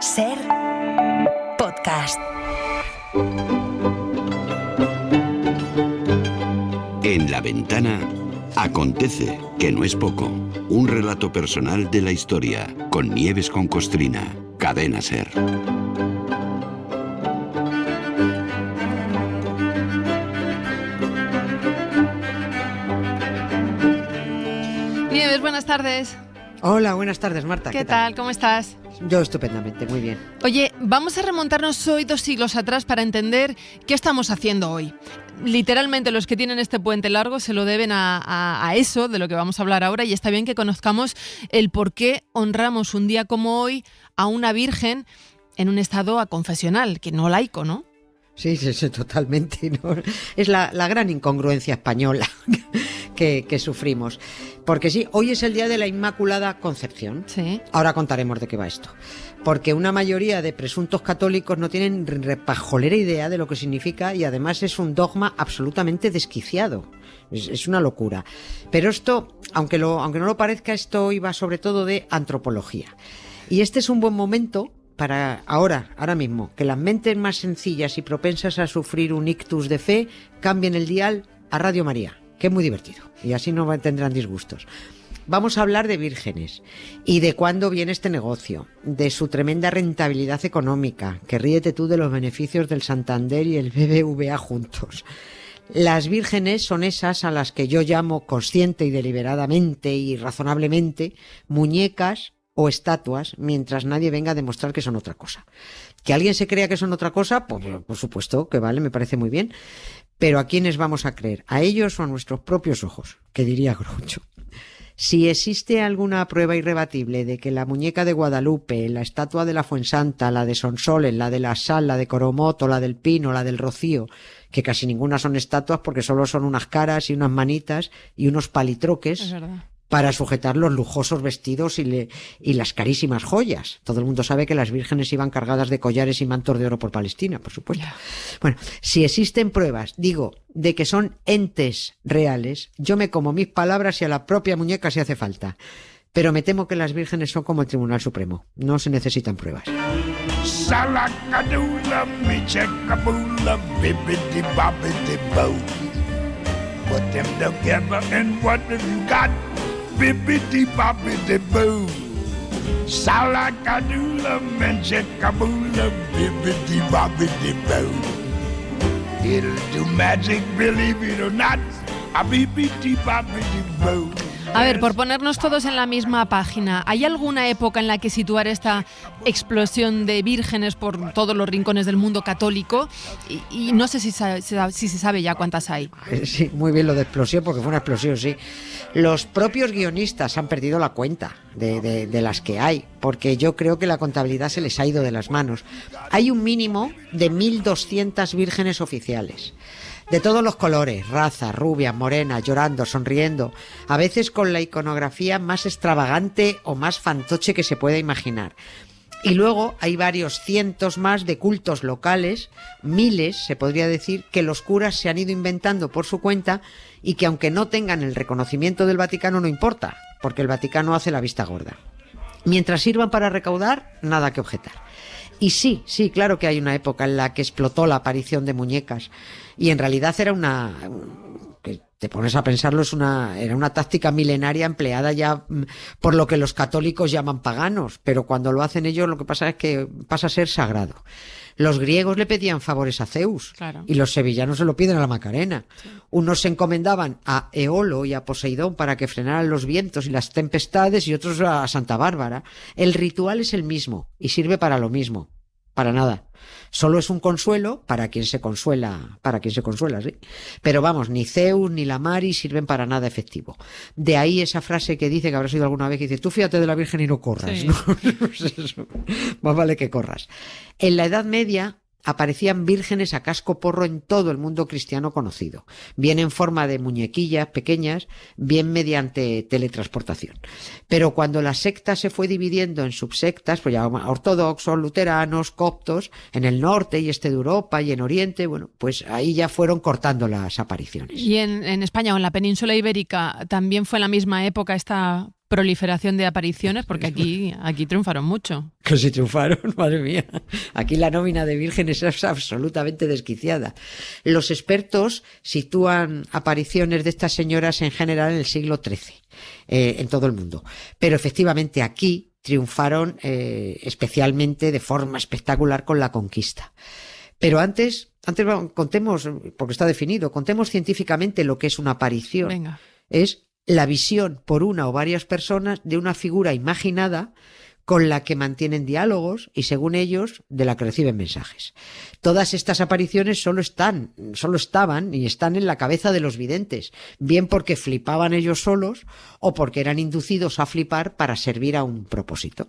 Ser podcast. En La Ventana acontece, que no es poco, un relato personal de la historia, con Nieves con Costrina, Cadena Ser. Nieves, buenas tardes. Hola, buenas tardes, Marta. ¿Qué tal? ¿Cómo estás? Yo estupendamente, muy bien. Oye, vamos a remontarnos hoy 2 siglos atrás para entender qué estamos haciendo hoy. Literalmente los que tienen este puente largo se lo deben a eso de lo que vamos a hablar ahora, y está bien que conozcamos el por qué honramos un día como hoy a una virgen en un estado aconfesional, que no laico, ¿no? Sí, totalmente, ¿no? Es la gran incongruencia española que sufrimos. Porque sí, hoy es el día de la Inmaculada Concepción. Sí. Ahora contaremos de qué va esto. Porque una mayoría de presuntos católicos no tienen repajolera idea de lo que significa, y además es un dogma absolutamente desquiciado. Es una locura. Pero esto, aunque no lo parezca, esto iba sobre todo de antropología. Y este es un buen momento para ahora mismo, que las mentes más sencillas y propensas a sufrir un ictus de fe cambien el dial a Radio María, que es muy divertido, y así no tendrán disgustos. Vamos a hablar de vírgenes y de cuándo viene este negocio, de su tremenda rentabilidad económica, que ríete tú de los beneficios del Santander y el BBVA juntos. Las vírgenes son esas a las que yo llamo consciente y deliberadamente y razonablemente muñecas o estatuas, mientras nadie venga a demostrar que son otra cosa. Que alguien se crea que son otra cosa, pues por supuesto que vale, me parece muy bien. Pero ¿a quiénes vamos a creer? ¿A ellos o a nuestros propios ojos? Que diría Groucho. Si existe alguna prueba irrebatible de que la muñeca de Guadalupe, la estatua de la Fuensanta, la de Sonsoles, la de la Sal, la de Coromoto, la del Pino, la del Rocío, que casi ninguna son estatuas porque solo son unas caras y unas manitas y unos palitroques para sujetar los lujosos vestidos y las carísimas joyas. Todo el mundo sabe que las vírgenes iban cargadas de collares y mantos de oro por Palestina, por supuesto. Yeah. Bueno, si existen pruebas, digo, de que son entes reales, yo me como mis palabras y a la propia muñeca si hace falta. Pero me temo que las vírgenes son como el Tribunal Supremo. No se necesitan pruebas. Put them together and what have you got? Bibbidi-bobbidi-boo. Salakadoola, menchikaboola, bibbidi-bobbidi-boo. It'll do magic, believe it or not. A bibbidi-bobbidi-boo. A ver, por ponernos todos en la misma página, ¿hay alguna época en la que situar esta explosión de vírgenes por todos los rincones del mundo católico? Y no sé si se sabe ya cuántas hay. Sí, muy bien lo de explosión, porque fue una explosión, sí. Los propios guionistas han perdido la cuenta de las que hay, porque yo creo que la contabilidad se les ha ido de las manos. Hay un mínimo de 1.200 vírgenes oficiales. De todos los colores, razas, rubias, morenas, llorando, sonriendo, a veces con la iconografía más extravagante o más fantoche que se pueda imaginar. Y luego hay varios cientos más de cultos locales, miles, se podría decir, que los curas se han ido inventando por su cuenta y que aunque no tengan el reconocimiento del Vaticano no importa, porque el Vaticano hace la vista gorda. Mientras sirvan para recaudar, nada que objetar. Y sí, claro que hay una época en la que explotó la aparición de muñecas, y en realidad era que te pones a pensarlo, era una táctica milenaria empleada ya por lo que los católicos llaman paganos, pero cuando lo hacen ellos lo que pasa es que pasa a ser sagrado. Los griegos le pedían favores a Zeus, claro, y los sevillanos se lo piden a la Macarena. Sí. Unos se encomendaban a Eolo y a Poseidón para que frenaran los vientos y las tempestades, y otros a Santa Bárbara. El ritual es el mismo y sirve para lo mismo. Para nada. Solo es un consuelo para quien se consuela, ¿sí? Pero vamos, ni Zeus ni la Mari sirven para nada efectivo. De ahí esa frase que dice, que habrás oído alguna vez, que dice: tú fíjate de la Virgen y no corras, sí. ¿No? Más vale que corras. En la Edad Media aparecían vírgenes a casco porro en todo el mundo cristiano conocido, bien en forma de muñequillas pequeñas, bien mediante teletransportación. Pero cuando la secta se fue dividiendo en subsectas, pues ya ortodoxos, luteranos, coptos, en el norte y este de Europa y en Oriente, bueno, pues ahí ya fueron cortando las apariciones. ¿Y en España o en la península ibérica también fue en la misma época esta proliferación de apariciones? Porque aquí triunfaron mucho. Que si triunfaron, madre mía. Aquí la nómina de vírgenes es absolutamente desquiciada. Los expertos sitúan apariciones de estas señoras en general en el siglo XIII, en todo el mundo. Pero efectivamente aquí triunfaron especialmente de forma espectacular con la conquista. Pero antes contemos, porque está definido, contemos científicamente lo que es una aparición. Venga. Es la visión por una o varias personas de una figura imaginada con la que mantienen diálogos y, según ellos, de la que reciben mensajes. Todas estas apariciones solo estaban y están en la cabeza de los videntes, bien porque flipaban ellos solos o porque eran inducidos a flipar para servir a un propósito.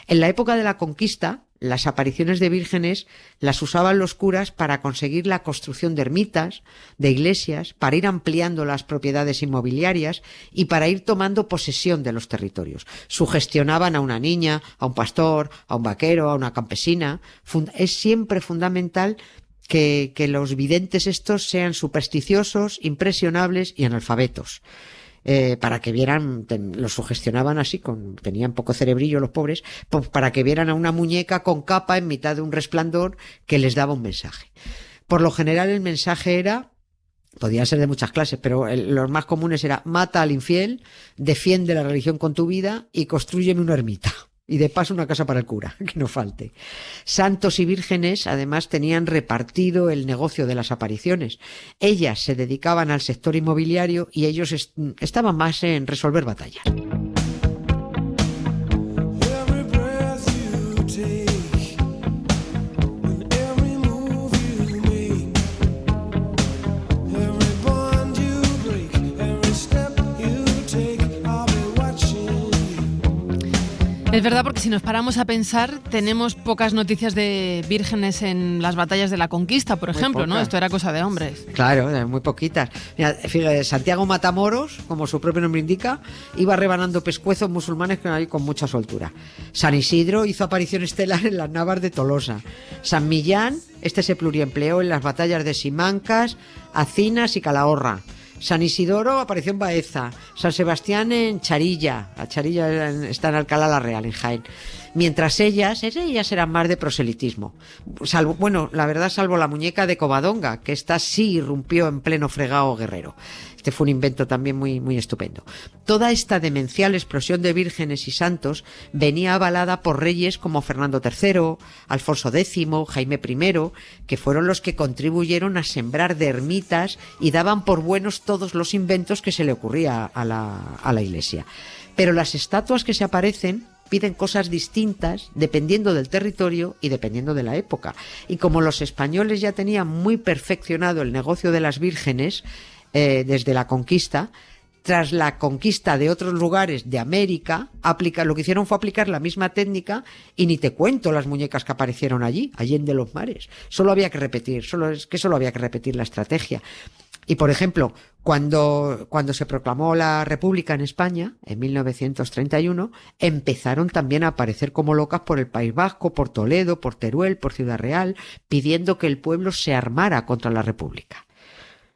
En la época de la conquista, las apariciones de vírgenes las usaban los curas para conseguir la construcción de ermitas, de iglesias, para ir ampliando las propiedades inmobiliarias y para ir tomando posesión de los territorios. Sugestionaban a una niña, a un pastor, a un vaquero, a una campesina. Es siempre fundamental que los videntes estos sean supersticiosos, impresionables y analfabetos. Para que vieran, los sugestionaban así, tenían poco cerebrillo los pobres, para que vieran a una muñeca con capa en mitad de un resplandor que les daba un mensaje. Por lo general el mensaje podía ser de muchas clases, pero los más comunes era: mata al infiel, defiende la religión con tu vida y constrúyeme una ermita. Y de paso una casa para el cura, que no falte. Santos y vírgenes además tenían repartido el negocio de las apariciones. Ellas se dedicaban al sector inmobiliario y ellos estaban más en resolver batallas. Es verdad, porque si nos paramos a pensar, tenemos pocas noticias de vírgenes en las batallas de la conquista, por ejemplo, ¿no? Esto era cosa de hombres. Claro, muy poquitas. Mira, fíjate, Santiago Matamoros, como su propio nombre indica, iba rebanando pescuezos musulmanes con mucha soltura. San Isidro hizo aparición estelar en las navas de Tolosa. San Millán, se pluriempleó en las batallas de Simancas, Acinas y Calahorra. San Isidoro apareció en Baeza, San Sebastián en Charilla, la Charilla está en Alcalá la Real, en Jaén. Mientras ellas eran más de proselitismo. Salvo la muñeca de Covadonga, que esta sí irrumpió en pleno fregado guerrero. Este fue un invento también muy, muy estupendo. Toda esta demencial explosión de vírgenes y santos venía avalada por reyes como Fernando III, Alfonso X, Jaime I, que fueron los que contribuyeron a sembrar de ermitas y daban por buenos todos los inventos que se le ocurría a la Iglesia. Pero las estatuas que se aparecen piden cosas distintas dependiendo del territorio y dependiendo de la época. Y como los españoles ya tenían muy perfeccionado el negocio de las vírgenes desde la conquista, tras la conquista de otros lugares de América, lo que hicieron fue aplicar la misma técnica y ni te cuento las muñecas que aparecieron allí de los mares. Solo había que repetir la estrategia. Y, por ejemplo, cuando se proclamó la República en España, en 1931, empezaron también a aparecer como locas por el País Vasco, por Toledo, por Teruel, por Ciudad Real, pidiendo que el pueblo se armara contra la República.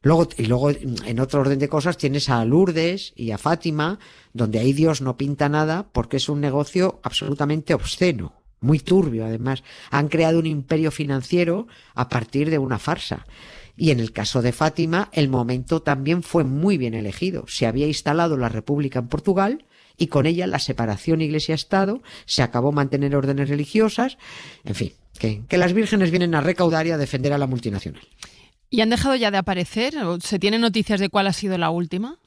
Luego, en otro orden de cosas, tienes a Lourdes y a Fátima, donde ahí Dios no pinta nada porque es un negocio absolutamente obsceno, muy turbio además. Han creado un imperio financiero a partir de una farsa. Y en el caso de Fátima, el momento también fue muy bien elegido. Se había instalado la República en Portugal y con ella la separación Iglesia-Estado, se acabó mantener órdenes religiosas, en fin, que las vírgenes vienen a recaudar y a defender a la multinacional. ¿Y han dejado ya de aparecer? ¿Se tienen noticias de cuál ha sido la última?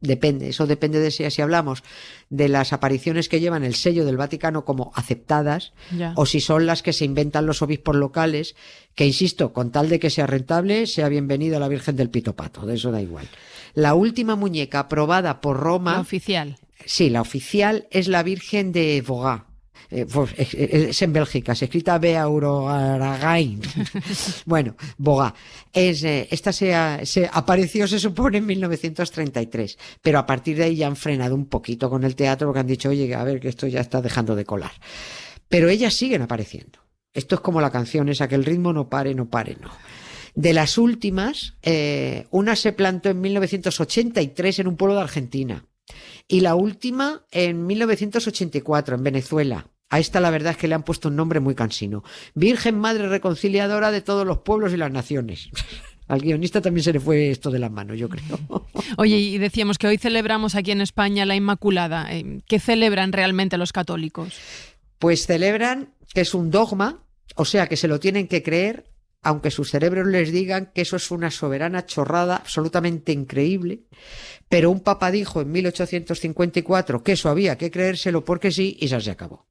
Depende, eso depende de si hablamos de las apariciones que llevan el sello del Vaticano como aceptadas, o si son las que se inventan los obispos locales, que insisto, con tal de que sea rentable, sea bienvenida la Virgen del Pito Pato, de eso da igual. La última muñeca aprobada por Roma... La oficial. Sí, la oficial es la Virgen de Vogat. Es en Bélgica, se escrita Beauregard. Bueno, Vogat. Esta se apareció, se supone, en 1933, pero a partir de ahí ya han frenado un poquito con el teatro porque han dicho, oye, a ver, que esto ya está dejando de colar. Pero ellas siguen apareciendo. Esto es como la canción esa, que el ritmo no pare, no pare, no. De las últimas, una se plantó en 1983 en un pueblo de Argentina. Y la última en 1984 en Venezuela. A esta la verdad es que le han puesto un nombre muy cansino. Virgen Madre Reconciliadora de todos los pueblos y las naciones. Al guionista también se le fue esto de las manos, yo creo. Oye, y decíamos que hoy celebramos aquí en España la Inmaculada. ¿Qué celebran realmente los católicos? Pues celebran que es un dogma, o sea, que se lo tienen que creer, aunque sus cerebros les digan que eso es una soberana chorrada absolutamente increíble. Pero un papa dijo en 1854 que eso había que creérselo porque sí, y ya se acabó.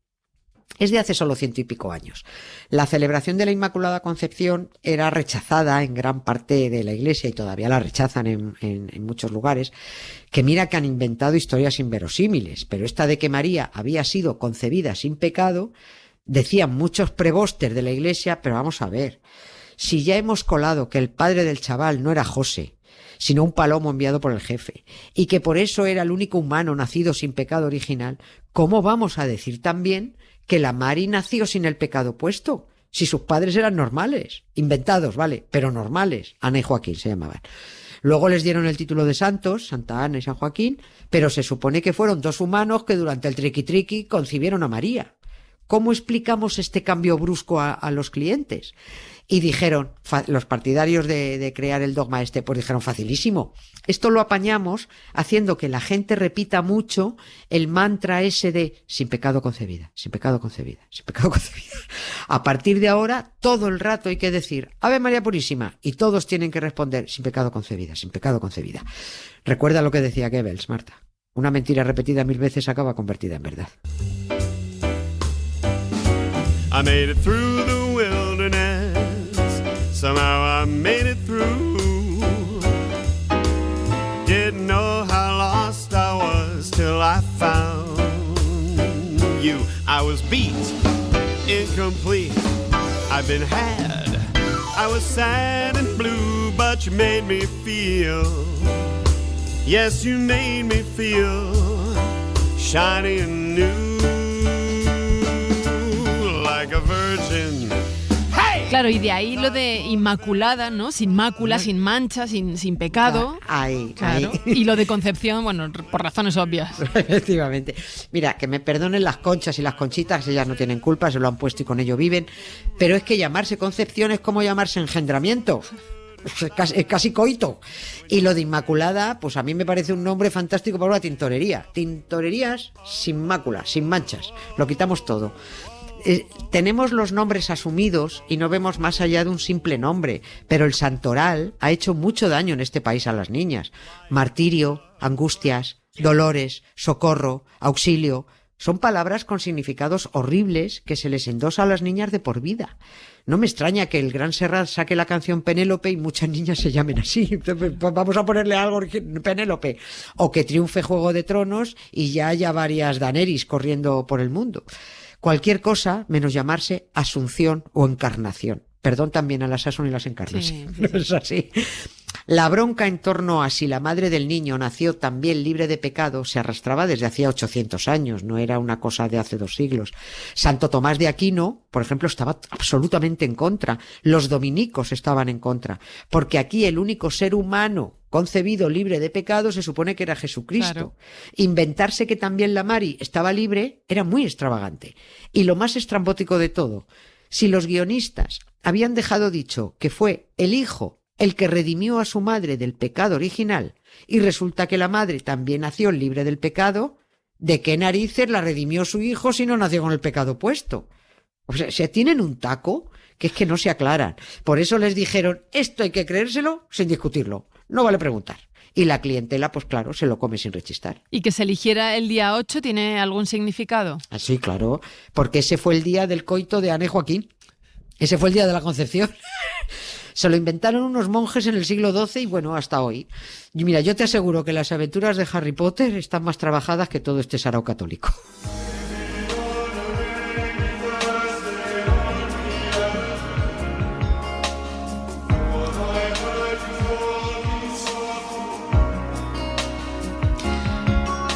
Es de hace solo 100 y pico años. La celebración de la Inmaculada Concepción era rechazada en gran parte de la Iglesia y todavía la rechazan en muchos lugares, que mira que han inventado historias inverosímiles, pero esta de que María había sido concebida sin pecado, decían muchos prebostes de la Iglesia, pero vamos a ver, si ya hemos colado que el padre del chaval no era José, sino un palomo enviado por el jefe, y que por eso era el único humano nacido sin pecado original, ¿cómo vamos a decir también que la Mari nació sin el pecado puesto? Si sus padres eran normales, inventados, vale, pero normales. Ana y Joaquín se llamaban. Luego les dieron el título de santos, Santa Ana y San Joaquín, pero se supone que fueron dos humanos que durante el triqui-triqui concibieron a María. ¿Cómo explicamos este cambio brusco a los clientes? Y dijeron, los partidarios de crear el dogma pues dijeron, facilísimo. Esto lo apañamos haciendo que la gente repita mucho el mantra ese de sin pecado concebida, sin pecado concebida, sin pecado concebida. A partir de ahora, todo el rato hay que decir Ave María Purísima y todos tienen que responder sin pecado concebida, sin pecado concebida. Recuerda lo que decía Goebbels, Marta. Una mentira repetida 1000 veces acaba convertida en verdad. I made it through the wilderness. Somehow I made it through. Didn't know how lost I was till I found you. I was beat, incomplete. I've been had. I was sad and blue, but you made me feel. Yes, you made me feel shiny and new. Like a virgin. Claro, y de ahí lo de inmaculada, ¿no? Sin mácula, sin mancha, sin pecado. Ahí, claro. ahí. Y lo de concepción, bueno, por razones obvias. Efectivamente. Mira, que me perdonen las conchas y las conchitas, ellas no tienen culpa, se lo han puesto y con ello viven. Pero es que llamarse concepción es como llamarse engendramiento. Es casi coito. Y lo de Inmaculada, pues a mí me parece un nombre fantástico para una tintorería. Tintorerías sin mácula, sin manchas. Lo quitamos todo. Tenemos los nombres asumidos y no vemos más allá de un simple nombre, pero el santoral ha hecho mucho daño en este país a las niñas. Martirio, angustias, dolores, socorro, auxilio, son palabras con significados horribles que se les endosa a las niñas de por vida. No me extraña que el Gran Serrat saque la canción Penélope y muchas niñas se llamen así. Vamos a ponerle algo, Penélope. O que triunfe Juego de Tronos y ya haya varias Daenerys corriendo por el mundo. Cualquier cosa menos llamarse Asunción o Encarnación. Perdón también a las Asun y las Encarnas. Sí. No es así. La bronca en torno a si la madre del niño nació también libre de pecado se arrastraba desde hacía 800 años, no era una cosa de hace 2 siglos. Santo Tomás de Aquino, por ejemplo, estaba absolutamente en contra. Los dominicos estaban en contra. Porque aquí el único ser humano concebido libre de pecado se supone que era Jesucristo. Claro. Inventarse que también la Mari estaba libre era muy extravagante. Y lo más estrambótico de todo, si los guionistas habían dejado dicho que fue el hijo el que redimió a su madre del pecado original y resulta que la madre también nació libre del pecado, ¿de qué narices la redimió su hijo si no nació con el pecado puesto? O sea, se tienen un taco que es que no se aclaran. Por eso les dijeron, esto hay que creérselo sin discutirlo, no vale preguntar. Y la clientela, pues claro, se lo come sin rechistar. ¿Y que se eligiera el día 8 tiene algún significado? Sí, claro, porque ese fue el día del coito de Ana y Joaquín. Ese fue el día de la concepción. Se lo inventaron unos monjes en el siglo XII y bueno, hasta hoy. Y mira, yo te aseguro que las aventuras de Harry Potter están más trabajadas que todo este sarao católico.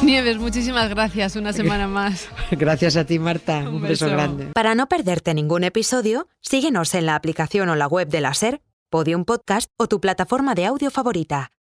Nieves, muchísimas gracias, una semana más. Gracias a ti, Marta, un beso grande. Para no perderte ningún episodio, síguenos en la aplicación o la web de la SER, Podium Podcast o tu plataforma de audio favorita.